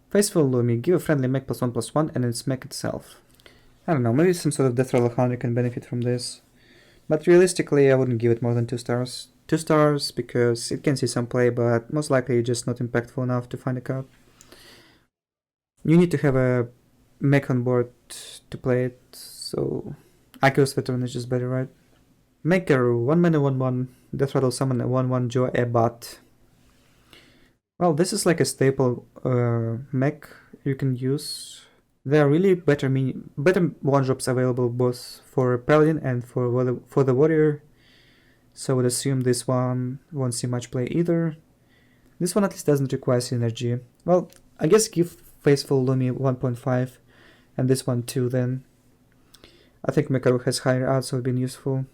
Faithful Lumi, give a friendly mech +1/+1 and its mech itself. I don't know, maybe some sort of Death Roller Hunter can benefit from this. But realistically, I wouldn't give it more than 2 stars. 2 stars because it can see some play, but most likely just not impactful enough to find a card. You need to have a mech on board to play it, so Accurus Veteran is just better, right? Maker, 1 mana 1/1, Death Rattle summon a 1/1 Joe a bot. Well, this is like a staple mech you can use. There are really better 1-drops available both for Paladin and for the Warrior, so I would assume this one won't see much play either. This one at least doesn't require synergy. Well, I guess give Faithful Lumi 1.5 and this one 2 then. I think Mekaru has higher odds of being useful.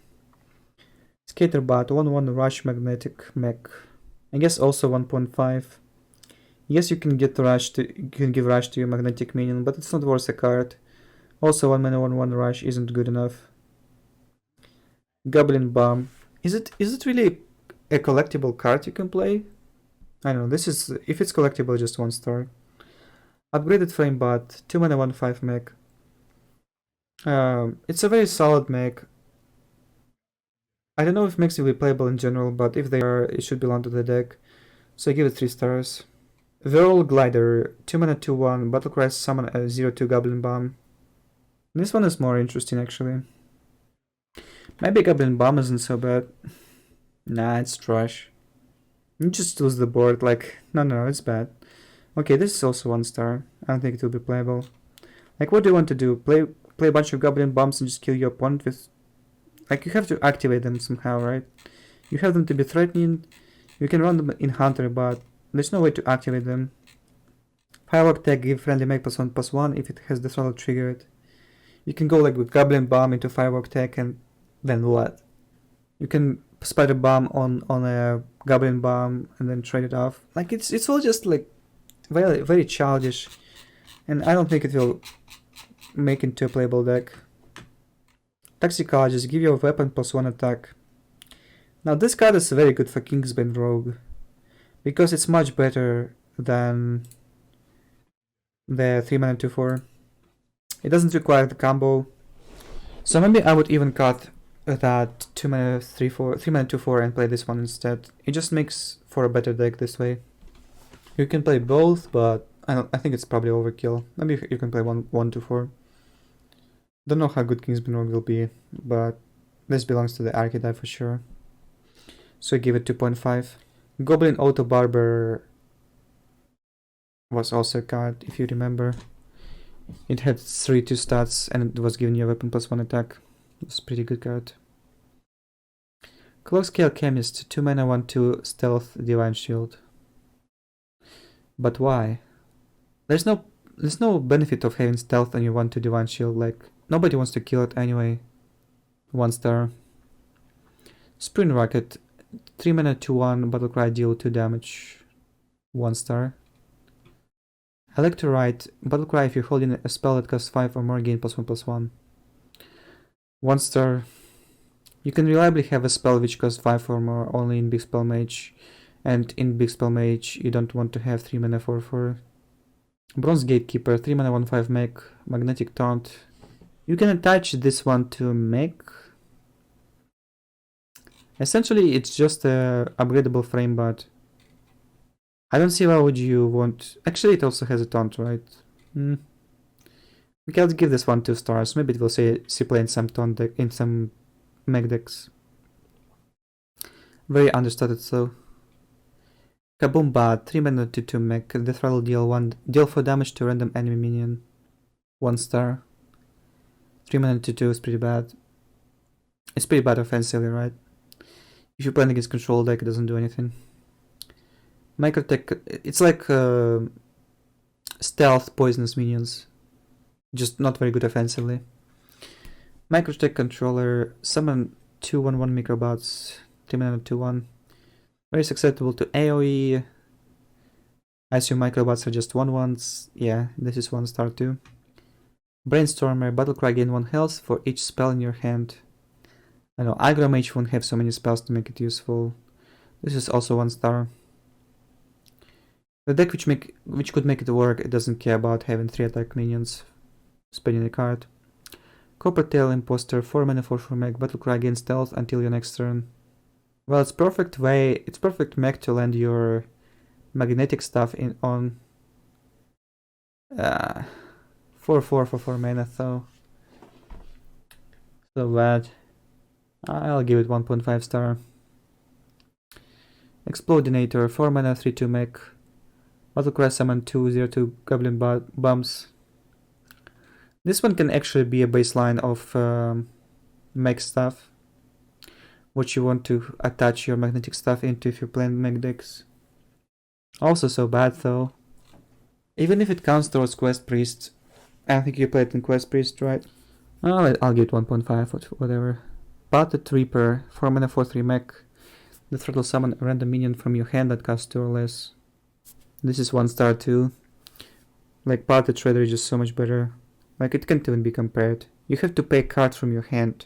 Skaterbot, 1/1 Rush Magnetic Mech. I guess also 1.5. Yes, you can give rush to your magnetic minion, but it's not worth a card. Also 1 mana 1/1 Rush isn't good enough. Goblin Bomb. Is it really a collectible card you can play? I don't know, this is, if it's collectible, just 1 star. Upgraded Flamebot, 2 mana 1/5 mech. It's a very solid mech. I don't know if mechs will be playable in general, but if they are, it should belong to the deck. So I give it 3 stars. Whirl Glider, 2 mana 2/1, Battlecry summon a 0/2 Goblin Bomb. This one is more interesting actually. Maybe Goblin Bomb isn't so bad. Nah, it's trash. You just lose the board, like, no, it's bad. Okay, this is also 1 star. I don't think it will be playable. Like, what do you want to do? Play a bunch of Goblin Bombs and just kill your opponent with... Like, you have to activate them somehow, right? You have them to be threatening. You can run them in Hunter, but there's no way to activate them. Firework Tag, give friendly mech +1/+1 if it has the throttle triggered. You can go like with Goblin Bomb into Firework Tag and then what? You can Spider Bomb on a Goblin Bomb and then trade it off. Like, it's all just like very, very childish. And I don't think it will make into a playable deck. Toxicologist, give your weapon +1 attack. Now this card is very good for Kingsbane Rogue, because it's much better than the 3 mana 2/4. It doesn't require the combo, so maybe I would even cut that 2 mana 3/4, 3 mana 2/4 and play this one instead. It just makes for a better deck this way. You can play both, but I think it's probably overkill. Maybe you can play 1/2/4. Don't know how good Kingsbane Rogue will be, but this belongs to the archetype for sure. So I give it 2.5. Goblin Auto Barber was also a card, if you remember. It had 3/2 stats and it was giving you a weapon +1 attack. It's a pretty good card. Clock Scale Chemist, 2 mana 1/2 Stealth Divine Shield. But why? There's no benefit of having stealth on your 1/2 Divine Shield, like, nobody wants to kill it anyway. 1 star. Spring Rocket, 3 mana 2/1, Battlecry, deal 2 damage. 1 star. Electrolyte, Battlecry, if you're holding a spell that costs 5 or more, gain +1/+1. 1 star. You can reliably have a spell which costs 5 or more only in Big Spell Mage, and in Big Spell Mage you don't want to have 3 mana 4/4. Bronze Gatekeeper, 3 mana 1/5 mech, Magnetic Taunt. You can attach this one to mech. Essentially it's just a upgradable frame, but I don't see why would you want... Actually it also has a taunt, right? Okay, let's give this one 2 stars. Maybe it will see play in some taunt deck, in some mech decks. Very understated though. Kaboom Bat, 3 mana 2/2 mech, Death Rattle, deal 4 damage to random enemy minion. 1 star. 3 mana 2/2 is pretty bad. It's pretty bad offensively, right? If you're playing against control deck, it doesn't do anything. Microtech, it's like stealth poisonous minions, just not very good offensively. Microtech Controller, summon 2 1/1 Microbots, 3 mana 2/1. Very susceptible to AoE. I assume Microbots are just 1/1s. Yeah, this is 1 star too. Brainstormer, Battlecry, gain 1 health for each spell in your hand. I know, Aggro Mage won't have so many spells to make it useful. This is also 1 star. The deck which could make it work, it doesn't care about having 3 attack minions, spending a card. Copper Tail Imposter, 4 mana 4/4 mech, Battlecry against stealth until your next turn. Well, it's perfect mech to land your magnetic stuff in on 4/4 for 4 mana, so bad. I'll give it 1.5 star. Explodinator, 4 mana 3/2 mech, Battlecry summon 2/0/2 Goblin Bombs. This one can actually be a baseline of mech stuff, what you want to attach your magnetic stuff into if you're playing mech decks. Also so bad though. Even if it counts towards Quest Priest. I think you played in Quest Priest, right? I'll give it 1.5, whatever. Parted Reaper, 4 mana 4/3 mech. The threat will summon a random minion from your hand that costs 2 or less. This is 1 star too. Like, Parted Trader is just so much better. Like, it can't even be compared. You have to pay cards from your hand,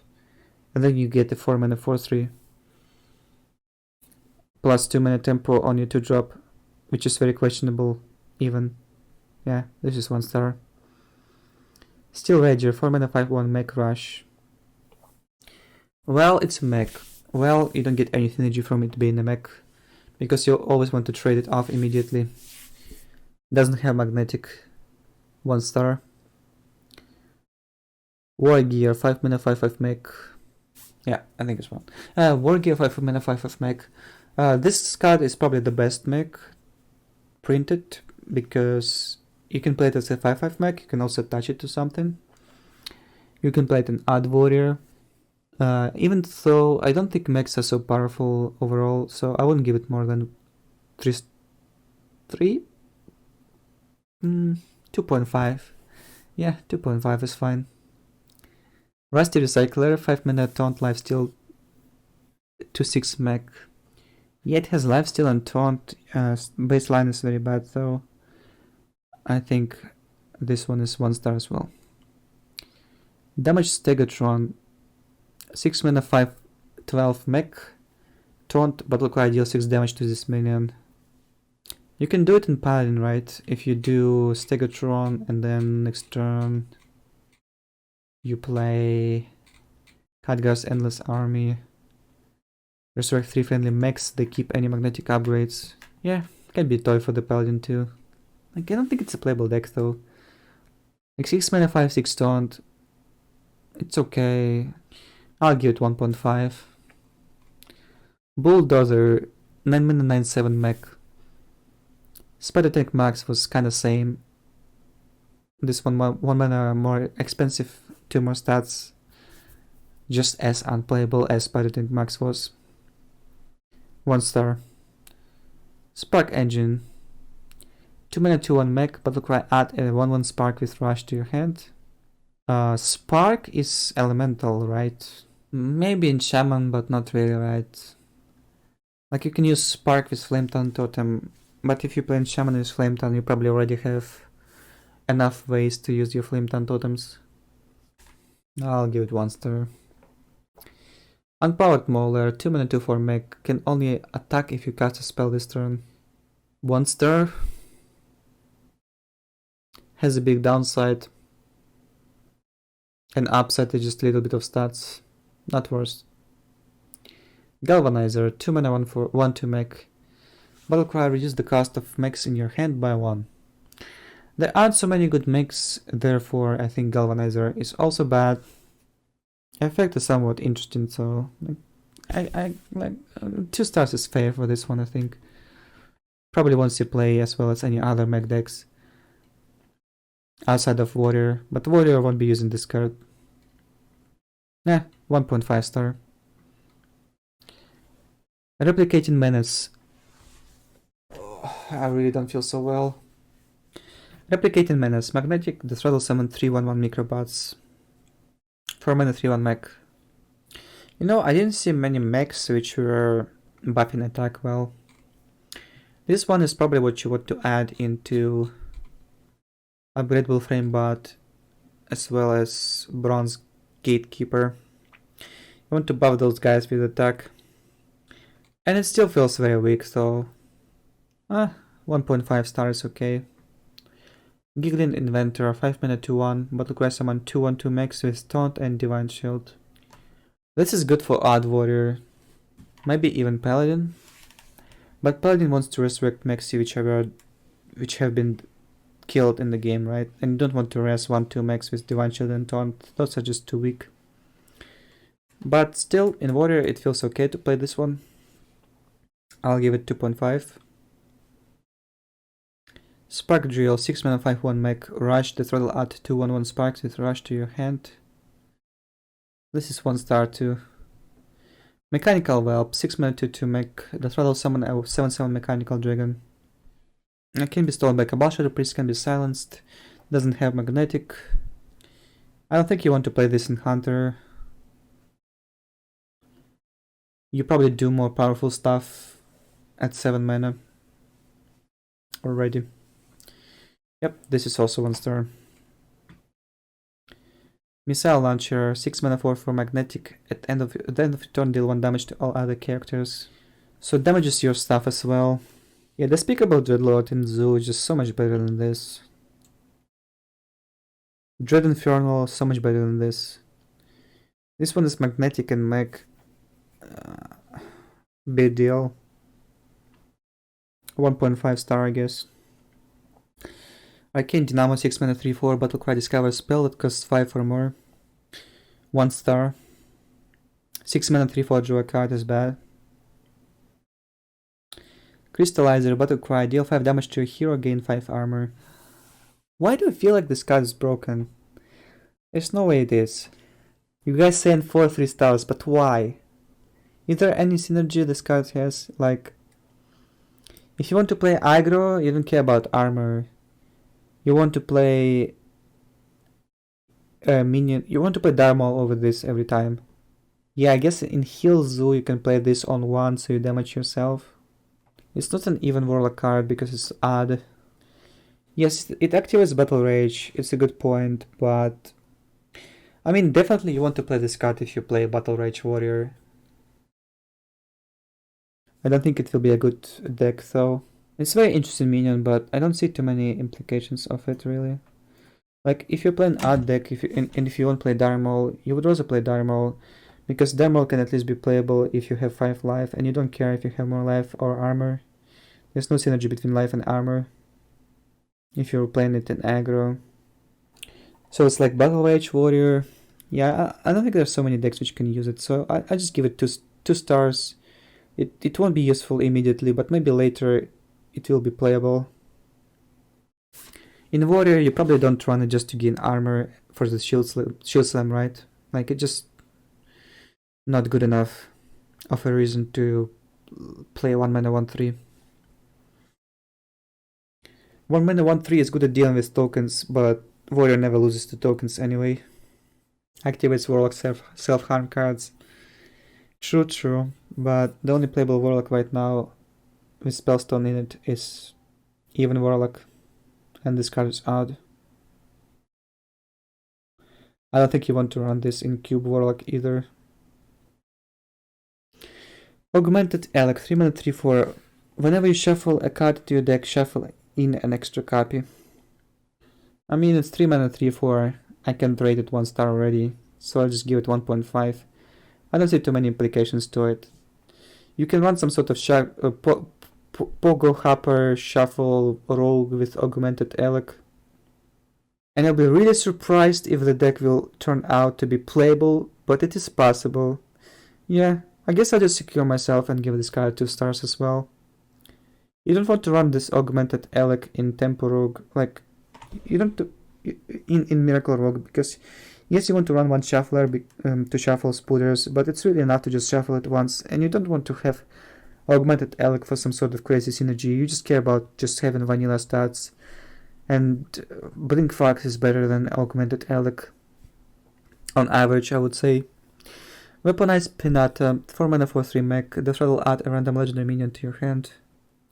and then you get a 4 mana 4/3 plus 2 mana tempo on your 2-drop, which is very questionable even. Yeah, this is 1 star. Steel Rager, 4 mana 5/1 mech rush. Well, it's a mech. Well, you don't get any synergy from it being a mech, because you always want to trade it off immediately. Doesn't have magnetic. 1 star. War Gear, 5 mana 5/5 mech. Yeah, I think it's one. War Gear, 5 mana 5/5 mech. This card is probably the best mech printed, because you can play it as a 5/5 mech, you can also attach it to something. You can play it in Odd Warrior. Even though I don't think mechs are so powerful overall, so I wouldn't give it more than 3? 2.5. Yeah, 2.5 is fine. Rusty Recycler, 5 mana Taunt, Lifesteal, 2/6 mech. Yeah, it has Lifesteal and Taunt. Baseline is very bad though. I think this one is 1 star as well. Damage Stegatron, 6 mana 5/12 mech. Taunt, Battlecry deals 6 damage to this minion. You can do it in Paladin, right? If you do Stegatron and then next turn you play Khadgar's Endless Army. Resurrect 3 friendly mechs, they keep any magnetic upgrades. Yeah, can be a toy for the Paladin too. Like, I don't think it's a playable deck though. Like 6 mana 5/6 Taunt. It's okay. I'll give it 1.5. Bulldozer, 9 mana 9/7 mech. Spider Tank Max was kinda same. This one 1 mana more expensive, 2 more stats. Just as unplayable as Spider Tank Max was. 1 star. Spark Engine, 2 mana 2/1 mech, Battlecry, add a 1/1 Spark with Rush to your hand. Spark is elemental, right? Maybe in Shaman, but not really, right? Like, you can use Spark with Flametongue Totem, but if you play in Shaman with Flametongue, you probably already have enough ways to use your Flametongue Totems. I'll give it 1 star. Unpowered Mauler, 2 mana 2/4 mech, can only attack if you cast a spell this turn. 1 star. Has a big downside. And upside is just a little bit of stats. Not worse. Galvanizer, 2 mana 1/2 mech. Battlecry, reduce the cost of mechs in your hand by 1. There aren't so many good mechs, therefore I think Galvanizer is also bad. Effect is somewhat interesting, so I like 2 stars is fair for this one, I think. Probably wants to play as well as any other mech decks outside of Warrior, but Warrior won't be using this card. Nah, 1.5 star. Replicating Menace. I really don't feel so well. Replicating Menace, magnetic, the threat will summon 3/1/1 microbots. 4 mana 3/1 mech. You know, I didn't see many mechs which were buffing attack well. This one is probably what you want to add into Upgradable Framebot as well as Bronze Gatekeeper. You want to buff those guys with attack. And it still feels very weak, so 1.5 stars, okay. Giggling Inventor, 5 mana 2-1, Battlecry summon 2/1/2 max with Taunt and Divine Shield. This is good for Odd Warrior, maybe even Paladin. But Paladin wants to resurrect Maxi which have been killed in the game, right? And you don't want to res 1/2 max with Divine Shield and Taunt, those are just too weak. But still, in Warrior it feels okay to play this one. I'll give it 2.5. Spark Drill, 6 mana 5/1 mech, Rush, the throttle add 2/1/1 sparks with Rush to your hand. This is 1 star too. Mechanical Whelp, 6 mana 2/2 mech, the throttle summon a 7/7 Mechanical Dragon. It can be stolen by Kabasha, the priest can be silenced, doesn't have magnetic. I don't think you want to play this in Hunter. You probably do more powerful stuff at 7 mana already. Yep, this is also 1 star. Missile Launcher, 6 mana 4/4 magnetic. At the end of turn, deal 1 damage to all other characters. So it damages your stuff as well. Yeah, Despicable Dreadlord in Zoo is just so much better than this. Dread Infernal, so much better than this. This one is magnetic and mech. Big deal. 1.5 star, I guess. Arcane Dynamo, 6 mana 3/4, Battlecry discover spell that costs 5 or more. 1 star. 6 mana 3/4 draw a card is bad. Crystallizer, Battlecry, deal 5 damage to a hero, gain 5 armor. Why do I feel like this card is broken? There's no way it is. You guys saying 4 3 stars, but why? Is there any synergy this card has? Like, if you want to play aggro, you don't care about armor. You want to play minion. You want to play Darmal over this every time. Yeah, I guess in Heal Zoo you can play this on 1 so you damage yourself. It's not an even Warlock card because it's odd. Yes, it activates Battle Rage. It's a good point, but I mean, definitely you want to play this card if you play Battle Rage Warrior. I don't think it will be a good deck though. It's a very interesting minion, but I don't see too many implications of it really. Like, if you play an odd deck, if you won't play Darmal, you would also play Darmal, because Darmal can at least be playable if you have 5 life, and you don't care if you have more life or armor. There's no synergy between life and armor if you're playing it in aggro. So it's like Battle Rage Warrior. Yeah, I don't think there's so many decks which can use it, so I just give it 2 stars. It won't be useful immediately, but maybe later it will be playable. In Warrior, you probably don't run it just to gain armor for the shield slam, right? Like, it's just not good enough of a reason to play 1 mana 1/3. 1 mana 1/3 is good at dealing with tokens, but Warrior never loses to tokens anyway. Activates Warlock self-harm cards. True, but the only playable Warlock right now with Spellstone in it is even Warlock, and this card is odd. I don't think you want to run this in Cube Warlock either. Augmented Elk, 3 mana 3/4. Whenever you shuffle a card to your deck, shuffle in an extra copy. I mean, it's 3 mana 3/4. I can rate it 1 star already, so I'll just give it 1.5. I don't see too many implications to it. You can run some sort of Pogo Hopper Shuffle Rogue with Augmented Elk. And I'll be really surprised if the deck will turn out to be playable, but it is possible. Yeah, I guess I'll just secure myself and give this card 2 stars as well. You don't want to run this Augmented Elk in Tempo Rogue, like, you don't in Miracle Rogue, because yes, you want to run 1 shuffler to shuffle Spooters, but it's really enough to just shuffle it once, and you don't want to have Augmented Elk for some sort of crazy synergy. You just care about just having vanilla stats, and Blink Fox is better than Augmented Elk on average, I would say. Weaponized Pinata, 4 mana 4/3 mech, the throttle add a random legendary minion to your hand.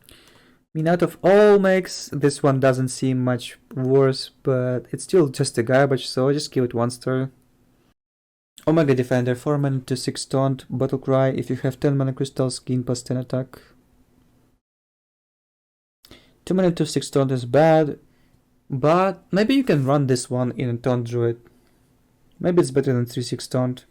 I mean, out of all mechs, this one doesn't seem much worse, but it's still just a garbage, so I just give it 1 star. Omega Defender, 4 mana to 6 taunt, Battlecry, if you have 10 mana crystals, gain +10 attack. 2 mana 2/6 taunt is bad, but maybe you can run this one in a taunt druid. Maybe it's better than 3/6 taunt.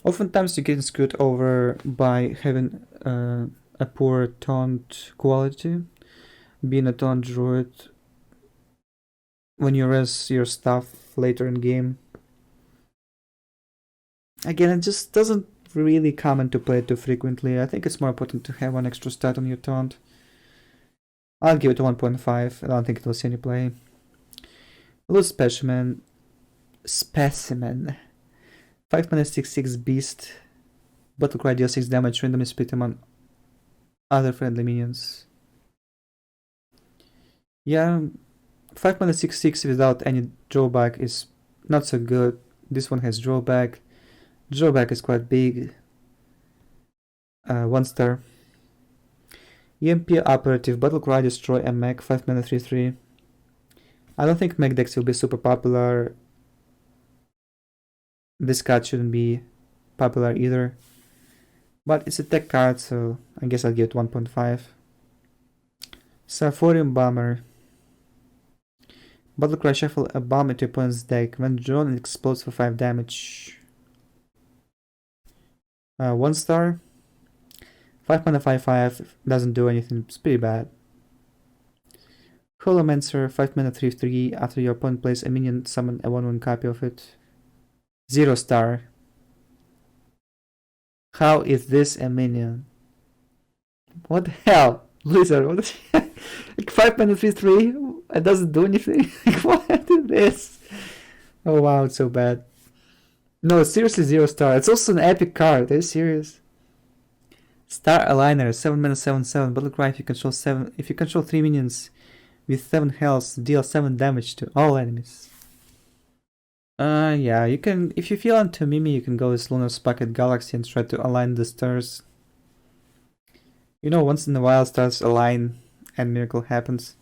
Oftentimes you get screwed over by having a poor taunt quality. Being a taunt druid when you res your stuff later in game. Again, it just doesn't really come into play too frequently. I think it's more important to have one extra stat on your taunt. I'll give it 1.5. I don't think it will see any play. Loose Specimen. 5 mana 6/6 beast. Battlecry deals 6 damage, randomly split among other friendly minions. Yeah, 5 mana 6/6 without any drawback is not so good. This one has drawback. Drawback is quite big. 1 star. EMP Operative, Battlecry, destroy a mech, 5 mana 3/3. I don't think mech decks will be super popular. This card shouldn't be popular either. But it's a tech card, so I guess I'll give it 1.5. Sarforium Bomber. Battlecry, shuffle a bomb into your opponent's deck. When drawn, it explodes for 5 damage. 1 star. 5 mana 5/5. Doesn't do anything. It's pretty bad. Holomancer, 5 mana 3/3. After your opponent plays a minion, summon a 1/1 copy of it. 0 star. How is this a minion? What the hell? Blizzard, what the like 5 mana 3/3? It doesn't do anything? What is this? Oh wow, it's so bad. No, seriously 0 star. It's also an epic card. Are you serious? Star Aligner, 7 mana 7/7. Battlecry, if you control 3 minions with 7 health, deal 7 damage to all enemies. Yeah, you can, if you feel onto Mimi, you can go with Lunar's Pocket Galaxy and try to align the stars. You know, once in a while stars align and miracle happens.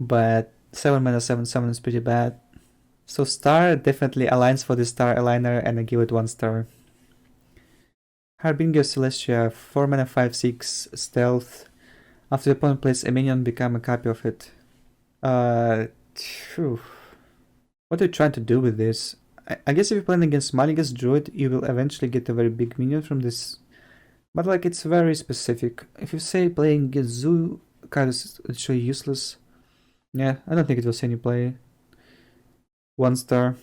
But 7 mana 7/7 is pretty bad. So star definitely aligns for the Star Aligner, and I give it 1 star. Harbinger Celestia, 4 mana 5/6 stealth. After the opponent plays a minion, become a copy of it. What are you trying to do with this? I guess if you're playing against Maligas Druid, you will eventually get a very big minion from this. But like, it's very specific. If you say playing against Zoo, card is literally useless. Yeah, I don't think it will see any play. 1 star.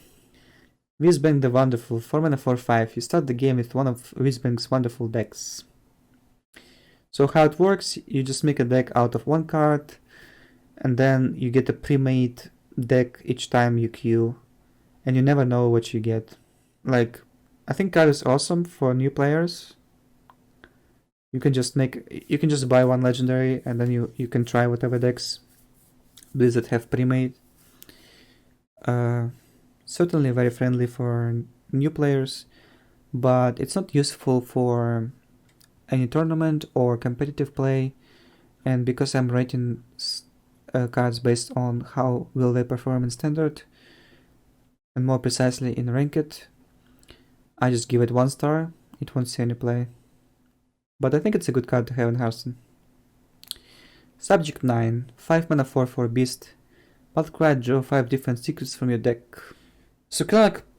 Whizbang the Wonderful, 4 mana 4/5. You start the game with one of Whizbang's wonderful decks. So how it works, you just make a deck out of 1 card, and then you get a pre-made deck each time you queue, and you never know what you get. Like, I think card is awesome for new players. You can just buy 1 legendary, and then you can try whatever decks Blizzard have pre-made. Certainly very friendly for new players, but it's not useful for any tournament or competitive play. And because I'm rating cards based on how will they perform in standard, and more precisely in ranked, I just give it 1 star. It won't see any play, but I think it's a good card to have in Hearthstone. Subject 9, 5 mana 4/4 beast. Battlecry, draw 5 different secrets from your deck. So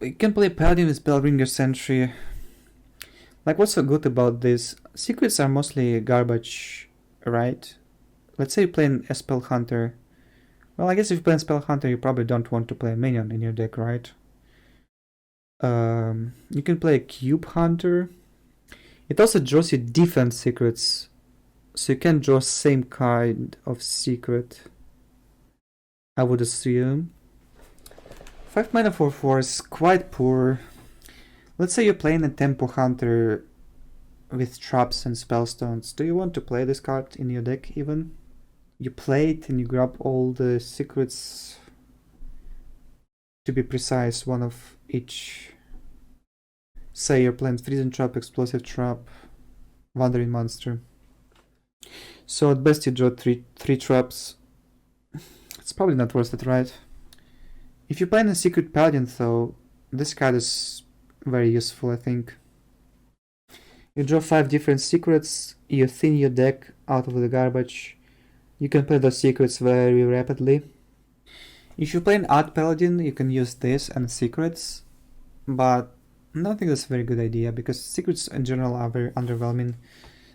you can play Paladin with Spellbringer Sentry. Like, what's so good about this? Secrets are mostly garbage, right? Let's say you're playing a Spell Hunter. Well, I guess if you're playing Spell Hunter, you probably don't want to play a minion in your deck, right? You can play a Cube Hunter. It also draws you different secrets, so you can draw same kind of secret, I would assume. 5 mana 4/4 is quite poor. Let's say you're playing a Tempo Hunter with traps and spellstones. Do you want to play this card in your deck even? You play it and you grab all the secrets, to be precise, 1 of each. Say you're playing Freezing Trap, Explosive Trap, Wandering Monster. So at best you draw 3 traps. It's probably not worth it, right? If you're playing a Secret Paladin though, this card is very useful, I think. You draw 5 different secrets, you thin your deck out of the garbage, You can play the secrets very rapidly. If you play an Art Paladin, you can use this and secrets, but I don't think that's a very good idea because secrets in general are very underwhelming.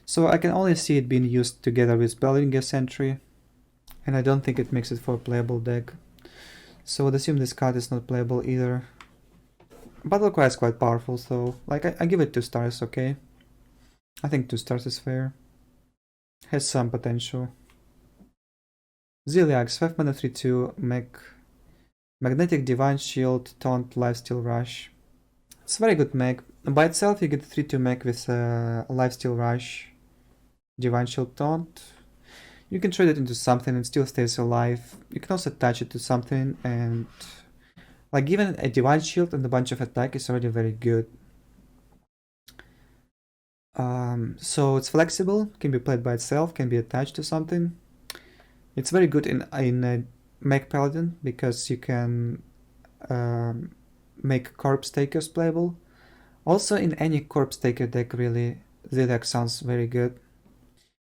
So I can only see it being used together with Paladin Sentry, and I don't think it makes it for a playable deck. So I would assume this card is not playable either. Battle Cry is quite powerful, so like I give it 2 stars, okay? I think 2 stars is fair. Has some potential. Ziliax, 5 mana 3/2, Magnetic Divine Shield, Taunt, Lifesteal Rush. It's a very good mech. By itself you get 3/2 mech with Lifesteal Rush, Divine Shield, Taunt. You can trade it into something and still stays alive. You can also attach it to something and like given a Divine Shield and a bunch of attack is already very good. So it's flexible, can be played by itself, can be attached to something. It's very good in a Mech Paladin because you can make Corpse Takers playable. Also in any Corpse Taker deck really, Ziliax sounds very good.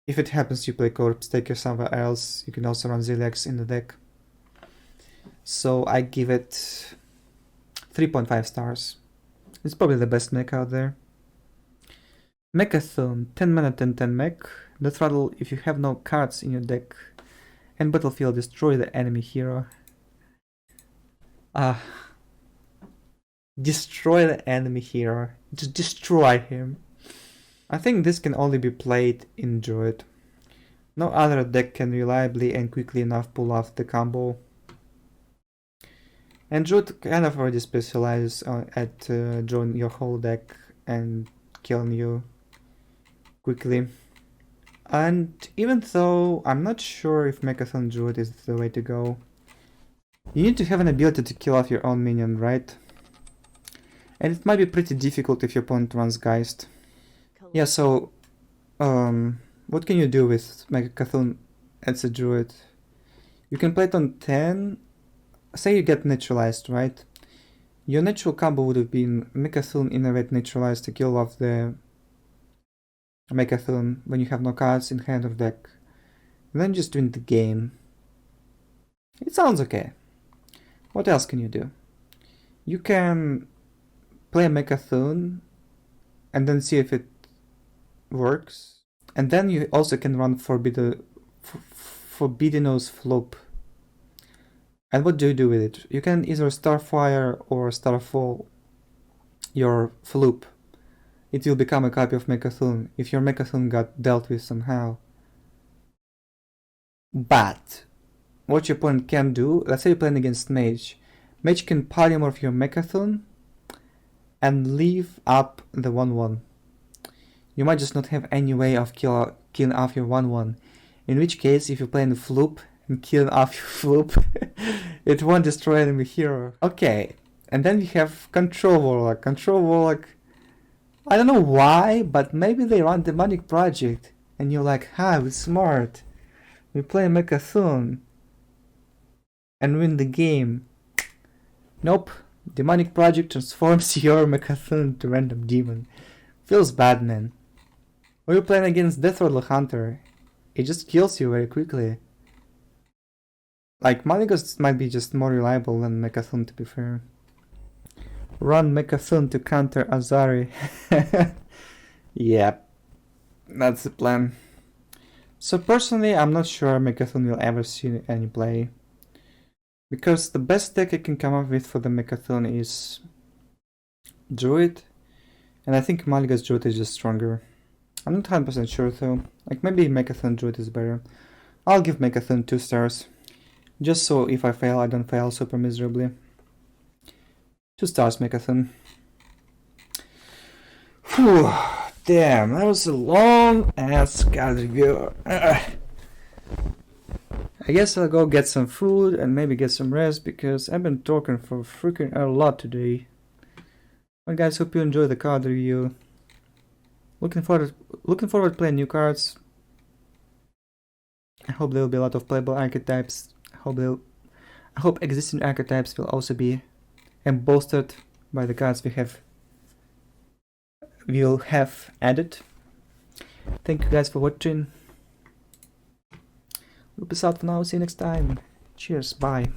If it happens you play Corpse Taker somewhere else, you can also run Ziliax in the deck. So I give it 3.5 stars. It's probably the best mech out there. Mechathon, 10 mana 10/10 mech. The throttle if you have no cards in your deck. And battlefield, destroy the enemy hero. Destroy the enemy hero. Just destroy him. I think this can only be played in Druid. No other deck can reliably and quickly enough pull off the combo. And Druid kind of already specializes at drawing your whole deck and killing you quickly. And even though I'm not sure if Mechathon Druid is the way to go, you need to have an ability to kill off your own minion, right? And it might be pretty difficult if your opponent runs Geist. Yeah, so what can you do with Mechathon as a Druid? You can play it on 10. Say you get neutralized, right? Your natural combo would have been Mechathon Innovate Neutralize to kill off the Mechathon when you have no cards in hand or deck. And then just win the game. It sounds okay. What else can you do? You can play a Mechathon and then see if it works. And then you also can run Forbidden Nose Floop. And what do you do with it? You can either Starfire or Starfall your Floop. It will become a copy of Mechathon if your Mechathon got dealt with somehow. But what your opponent can do, let's say you're playing against Mage. Mage can polymorph your Mechathon and leave up the 1/1. You might just not have any way of killing off your 1/1. In which case, if you're playing the Floop and killing off your Floop, it won't destroy enemy hero. Okay, and then you have Control Warlock. Control Warlock, I don't know why, but maybe they run Demonic Project, and you're like, we're smart. We play Mechathon and win the game. Nope, Demonic Project transforms your Mechathon to random demon. Feels bad, man. Or you're playing against Death Rattle Hunter. It just kills you very quickly. Like, Malygos might be just more reliable than Mechathon, to be fair. Run Mechathon to counter Azari. Yep, that's the plan. So personally, I'm not sure Mechathon will ever see any play. Because the best deck I can come up with for the Mechathon is Druid. And I think Malygos Druid is just stronger. I'm not 100% sure though. Like maybe Mechathon Druid is better. I'll give Mechathon 2 stars. Just so if I fail, I don't fail super miserably. 2 stars, Mechathon. Whew, damn, that was a long ass card review. I guess I'll go get some food and maybe get some rest because I've been talking for freaking a lot today. Well guys, hope you enjoyed the card review. Looking forward to playing new cards. I hope there will be a lot of playable archetypes. I hope existing archetypes will also be bolstered by the cards we'll have added. Thank you guys for watching. We'll peace out for now. See you next time. Cheers. Bye.